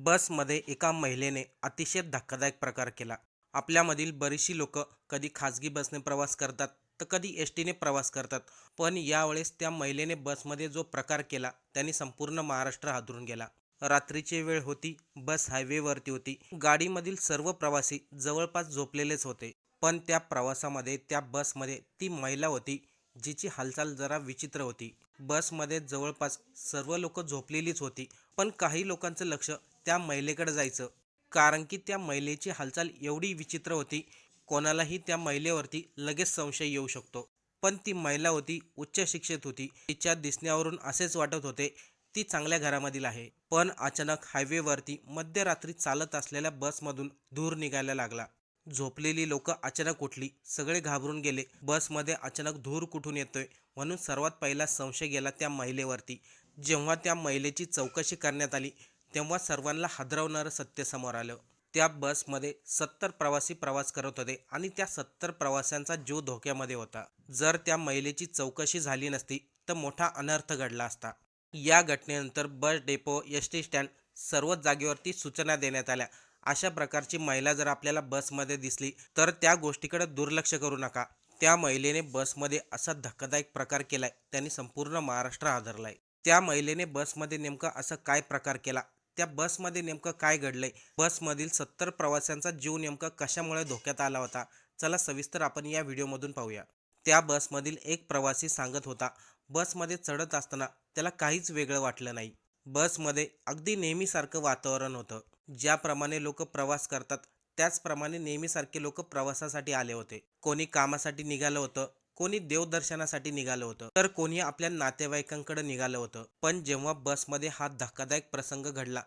बसमध्ये एका महिलेने अतिशय धक्कादायक प्रकार केला. आपल्यामधील बरीचशी लोक कधी खाजगी बसने प्रवास करतात तर कधी एस टीने प्रवास करतात. पण यावेळेस त्या महिलेने बसमध्ये जो प्रकार केला त्याने संपूर्ण महाराष्ट्र हादरून गेला. रात्रीची वेळ होती, बस हायवेवरती होती. गाडीमधील सर्व प्रवासी जवळपास झोपलेलेच होते. पण त्या प्रवासामध्ये त्या बसमध्ये ती महिला होती जिची हालचाल जरा विचित्र होती. बसमध्ये जवळपास सर्व लोक झोपलेलीच होती. पण काही लोकांचं लक्ष त्या महिलेकडे जायचं, कारण की त्या महिलेची हालचाल एवढी विचित्र होती, कोणालाही त्या महिलेवरती लगेच संशय येऊ शकतो. पण ती महिला होती उच्च शिक्षित होती. तिच्या दिसण्यावरून असेच वाटत होते ती चांगल्या घरामधील आहे. पण अचानक हायवेवरती मध्यरात्री चालत असलेल्या बसमधून धूर निघायला लागला. झोपलेली लोक अचानक उठली, सगळे घाबरून गेले. बसमध्ये अचानक धूर कुठून येतोय म्हणून सर्वात पहिला संशय गेला त्या महिलेवरती. जेव्हा त्या महिलेची चौकशी करण्यात आली तेव्हा सर्वांना हादरवणारं सत्य समोर आलं. त्या बसमध्ये 70 प्रवासी प्रवास करत होते आणि त्या 70 प्रवाशांचा जीव धोक्यामध्ये होता. जर त्या महिलेची चौकशी झाली नसती तर मोठा अनर्थ घडला असता. या घटनेनंतर bus depot, S T stand सर्वच जागेवरती सूचना देण्यात आल्या. अशा प्रकारची महिला जर आपल्याला बसमध्ये दिसली तर त्या गोष्टीकडे दुर्लक्ष करू नका. त्या महिलेने बसमध्ये असा धक्कादायक प्रकार केलाय त्यांनी संपूर्ण महाराष्ट्र हादरलाय. त्या महिलेने बसमध्ये नेमका असा काय प्रकार केला, त्या बसमध्ये नेमकं काय घडलंय, बसमधील 70 प्रवाशांचा जीव नेमका कशामुळे धोक्यात आला होता, चला सविस्तर आपण या व्हिडिओमधून पाहूया. त्या बसमधील एक प्रवासी सांगत होता, बसमध्ये चढत असताना त्याला काहीच वेगळं वाटलं नाही. बसमध्ये अगदी नेहमीसारखं वातावरण होतं. ज्याप्रमाणे लोक प्रवास करतात त्याचप्रमाणे नेहमीसारखे लोक प्रवासासाठी आले होते. कोणी कामासाठी निघालं होतं, कोणी देवदर्शनासाठी निघालं होतं, तर कोणी आपल्या नातेवाईकांकडे निघालं होतं. पण जेव्हा बसमध्ये हा धक्कादायक प्रसंग घडला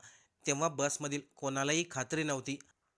तेव्हा बसमधील कोणालाही खात्री नव्हती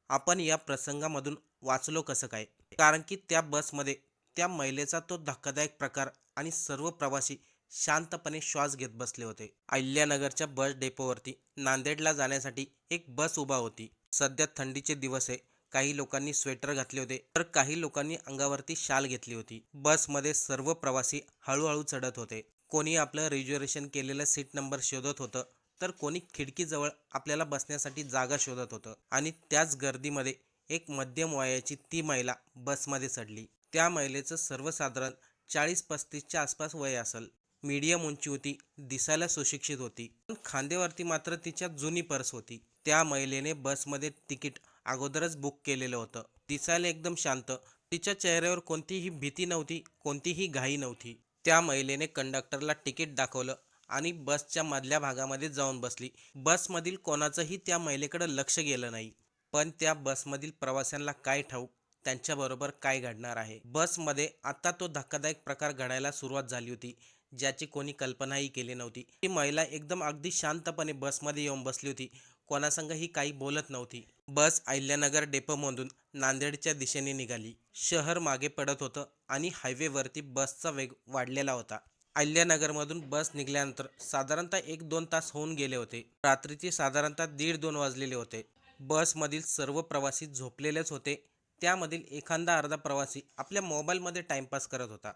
आपण या प्रसंगामधून वाचलो कसं काय. कारण की त्या बसमध्ये त्या महिलेचा तो धक्कादायक प्रकार आणि सर्व प्रवासी शांतपणे श्वास घेत बसले होते. अहिल्यानगरच्या बस डेपोवरती नांदेडला जाण्यासाठी एक बस उभा होती. सध्या थंडीचे दिवस आहे. काही लोकांनी स्वेटर घातले होते तर काही लोकांनी अंगावरती शाल घेतली होती. बसमध्ये सर्व प्रवासी हळूहळू चढत होते. कोणी आपलं रिझर्वेशन केलेलं सीट नंबर शोधत होतं तर कोणी खिडकीजवळ आपल्याला बसण्यासाठी जागा शोधत होतं. आणि त्याच गर्दीमध्ये एक मध्यम वयाची ती महिला बसमध्ये चढली. त्या महिलेचं सर्वसाधारण 40-35च्या आसपास वय असेल. मीडियम उंची होती, दिसायला सुशिक्षित होती. पण खांद्यावरती मात्र तिच्या जुनी पर्स होती. त्या महिलेने बसमध्ये तिकीट अगोदरच बुक केलेलं होतं. दिसायला एकदम शांत. तिच्या चेहऱ्यावर कोणतीही भीती नव्हती, कोणतीही घाई नव्हती. त्या महिलेने कंडक्टरला तिकीट दाखवलं आणि बसच्या मधल्या भागामध्ये जाऊन बसली. बसमधील कोणाचंही त्या महिलेकडे लक्ष गेलं नाही. पण त्या बसमधील प्रवाशांना काय ठाऊक त्यांच्याबरोबर काय घडणार आहे. बसमध्ये आता तो धक्कादायक प्रकार घडायला सुरुवात झाली होती, ज्याची कोणी कल्पनाही केली नव्हती. ती महिला एकदम अगदी शांतपणे बसमध्ये येऊन बसली होती. कोणासंगही काही बोलत नव्हती. बस अहिल्यानगर डेपोमधून नांदेडच्या दिशेने निघाली. शहर मागे पडत होतं आणि हायवेवरती बसचा वेग वाढलेला होता. अहिल्यानगरमधून बस निघाल्यानंतर साधारणतः 1-2 तास होऊन गेले होते. रात्रीचे साधारणतः 1:30-2 वाजलेले होते. बसमधील सर्व प्रवासी झोपलेलेच होते. त्यामधील एखादा अर्धा प्रवासी आपल्या मोबाईलमध्ये टाइमपास करत होता.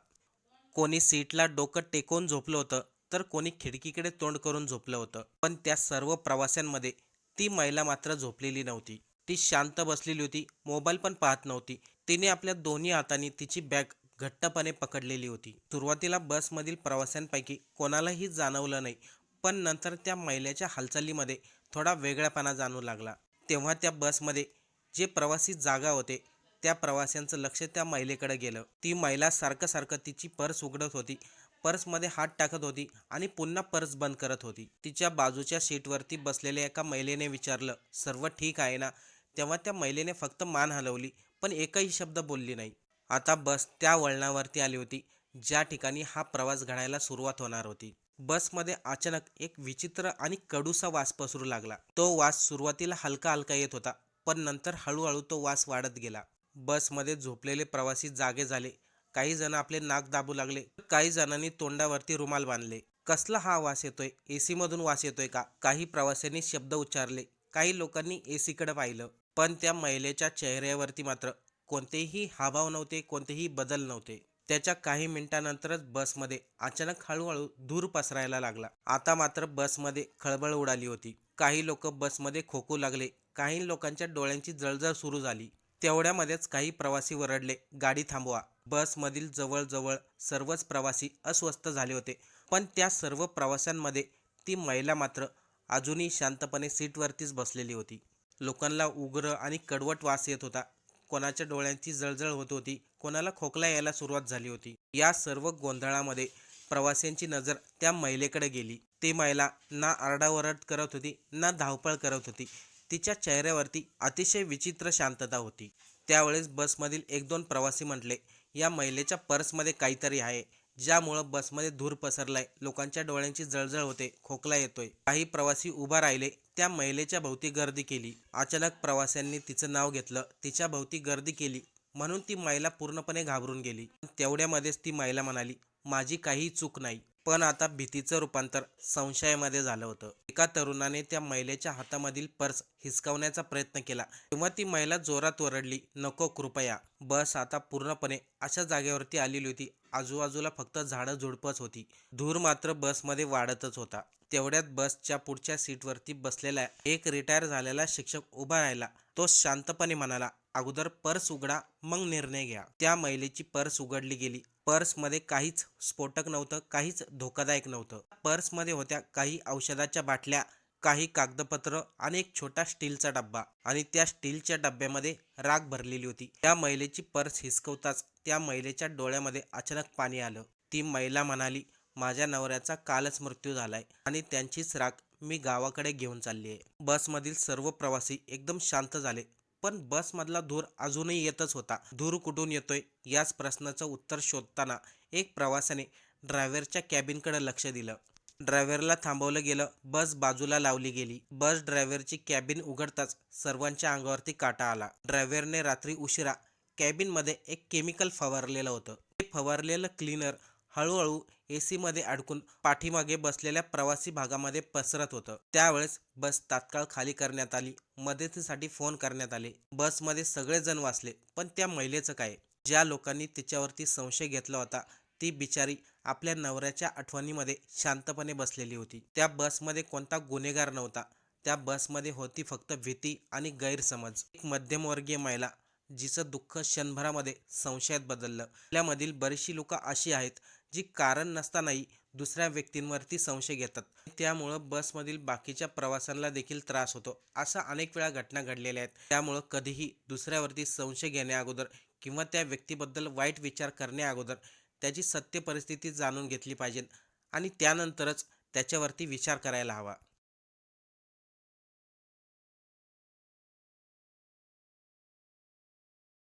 कोणी सीटला डोकं टेकवून झोपलं होतं तर कोणी खिडकीकडे तोंड करून झोपलं होतं. पण त्या सर्व प्रवाशांमध्ये ती महिला मात्र झोपलेली नव्हती. ती शांत बसलेली होती, मोबाईल पण पाहत नव्हती. तिने आपल्या दोन्ही हातांनी तिची बॅग घट्टपणे पकडलेली होती. सुरुवातीला बसमधील प्रवाशांपैकी कोणालाही जाणवलं नाही, पण नंतर त्या महिलेच्या हालचालीमध्ये थोडा वेगळापणा जाणवू लागला. तेव्हा त्या बसमध्ये जे प्रवासी जागा होते त्या प्रवाशांचं लक्ष त्या महिलेकडे गेलं. ती महिला सारखं सारखं तिची पर्स उघडत होती, पर्समध्ये हात टाकत होती आणि पुन्हा पर्स बंद करत होती. तिच्या बाजूच्या सीटवरती बसलेल्या एका महिलेने विचारलं, सर्व ठीक आहे ना. तेव्हा त्या महिलेने फक्त मान हलवली, पण एकही शब्द बोलली नाही. आता बस त्या वळणावरती आली होती ज्या ठिकाणी हा प्रवास घडायला सुरुवात होणार होती. बसमध्ये अचानक एक विचित्र आणि कडूसा वास पसरू लागला. तो वास सुरुवातीला हलका हलका येत होता, पण नंतर हळूहळू तो वास वाढत गेला. बसमध्ये झोपलेले प्रवासी जागे झाले. काही जण आपले नाक दाबू लागले, काही जणांनी तोंडावरती रुमाल बांधले. कसला हा वास येतोय, एसी मधून वास येतोय का, काही प्रवाशांनी शब्द उच्चारले. काही लोकांनी एसी कडे पाहिलं. पण त्या महिलेच्या चेहऱ्यावरती मात्र कोणतेही हावभाव नव्हते, कोणतेही बदल नव्हते. त्याच्या काही मिनिटांनंतरच बसमध्ये अचानक हळूहळू धूर पसरायला लागला. आता मात्र बसमध्ये खळबळ उडाली होती. काही लोक बसमध्ये खोकू लागले. काही लोकांच्या डोळ्यांची जळजळ सुरू झाली. तेवढ्यामध्येच काही प्रवासी वरडले, "गाडी थांबवा!" बसमधील जवळजवळ सर्वच प्रवासी अस्वस्थ झाले होते. पण त्या सर्व प्रवाशांमध्ये ती महिला मात्र अजूनही शांतपणे सीटवरतीच बसलेली होती. लोकांना उग्र आणि कडवट वास येत होता. कोणाच्या डोळ्यांची जळजळ होत होती, कोणाला खोकला यायला सुरुवात झाली होती. या सर्व गोंधळामध्ये प्रवाशांची नजर त्या महिलेकडे गेली. ती महिला ना आरडाओरड करत होती, ना धावपळ करत होती. तिच्या चेहऱ्यावरती अतिशय विचित्र शांतता होती. त्यावेळेस बसमधील एक दोन प्रवासी म्हटले, "या महिलेच्या पर्समध्ये काहीतरी आहे, ज्यामुळं बसमध्ये धूर पसरलाय. लोकांच्या डोळ्यांची जळजळ होते, खोकला येतोय." काही प्रवासी उभा राहिले. त्या महिलेच्या भोवती गर्दी केली. अचानक प्रवाशांनी तिचं नाव घेतलं. तिच्या भोवती गर्दी केली म्हणून ती महिला पूर्णपणे घाबरून गेली. तेवढ्यामध्येच ती महिला म्हणाली, "माझी काहीही चूक नाही." पण आता भीतीचं रूपांतर संशयामध्ये झालं होतं. एका तरुणाने त्या महिलेच्या हातामधील पर्स हिसकावण्याचा प्रयत्न केला. तेव्हा ती महिला जोरात ओरडली, "नको, कृपया." बस आता पूर्णपणे अशा जागेवरती आलेली होती. आजूबाजूला फक्त झाडं झुडपच होती. धूर मात्र बसमध्ये वाढतच होता. तेवढ्यात बसच्या पुढच्या सीटवरती बसलेला एक रिटायर झालेला शिक्षक उभा राहिला. तो शांतपणे म्हणाला, "अगोदर पर्स उघडा, मग निर्णय घ्या." त्या महिलेची पर्स उघडली गेली. पर्समध्ये काहीच स्फोटक नव्हतं, काहीच धोकादायक नव्हतं. पर्समध्ये होत्या काही औषधाच्या बाटल्या, काही कागदपत्र आणि एक छोटा स्टीलचा डब्बा, आणि त्या स्टीलच्या डब्यामध्ये राख भरलेली होती. त्या महिलेची पर्स हिसकवताच त्या महिलेच्या डोळ्यामध्ये अचानक पाणी आलं. ती महिला म्हणाली, "माझ्या नवऱ्याचा कालच मृत्यू झालाय आणि त्यांचीच राख मी गावाकडे घेऊन चालली आहे." बसमधील सर्व प्रवासी एकदम शांत झाले. पण बसमधला धूर अजूनही येतच होता. धूर कुठून येतोय याच प्रश्नाचं उत्तर शोधताना एक प्रवाशाने ड्रायव्हरच्या कॅबिनकडे लक्ष दिलं. ड्रायव्हरला थांबवलं गेलं. बस बाजूला लावली गेली. बस ड्रायव्हरची कॅबिन उघडताच सर्वांच्या अंगावरती काटा आला. ड्रायव्हरने रात्री उशिरा कॅबिनमध्ये एक केमिकल फवारलेलं होतं. ते फवारलेलं क्लीनर हळूहळू एसीमध्ये अडकून पाठीमागे बसलेल्या प्रवासी भागामध्ये पसरत होतं. त्यावेळेस बस तात्काळ खाली करण्यात आली. मदतीसाठी फोन करण्यात आले. बसमध्ये सगळेजण वाचले, पण त्या महिलेचं काय? ज्या लोकांनी तिच्यावरती संशय घेतला होता, ती बिचारी आपल्या नवऱ्याच्या आठवणीमध्ये शांतपणे बसलेली होती. त्या बसमध्ये कोणता गुन्हेगार नव्हता. त्या बसमध्ये होती फक्त भीती आणि गैरसमज. एक मध्यमवर्गीय महिला, जिचं दुःख क्षणभरामध्ये संशयात बदललं. आपल्यामधील बरीचशी लोक अशी आहेत, जी कारण नसतानाही दुसऱ्या व्यक्तींवरती संशय घेतात. त्यामुळं बसमधील बाकीच्या प्रवाशांना देखील त्रास होतो. अशा अनेक वेळा घटना घडलेल्या आहेत. त्यामुळं कधीही दुसऱ्यावरती संशय घेण्याअगोदर किंवा त्या व्यक्तीबद्दल वाईट विचार करण्याअगोदर त्याची सत्य परिस्थिती जाणून घेतली पाहिजे आणि त्यानंतरच त्याच्यावरती विचार करायला हवा.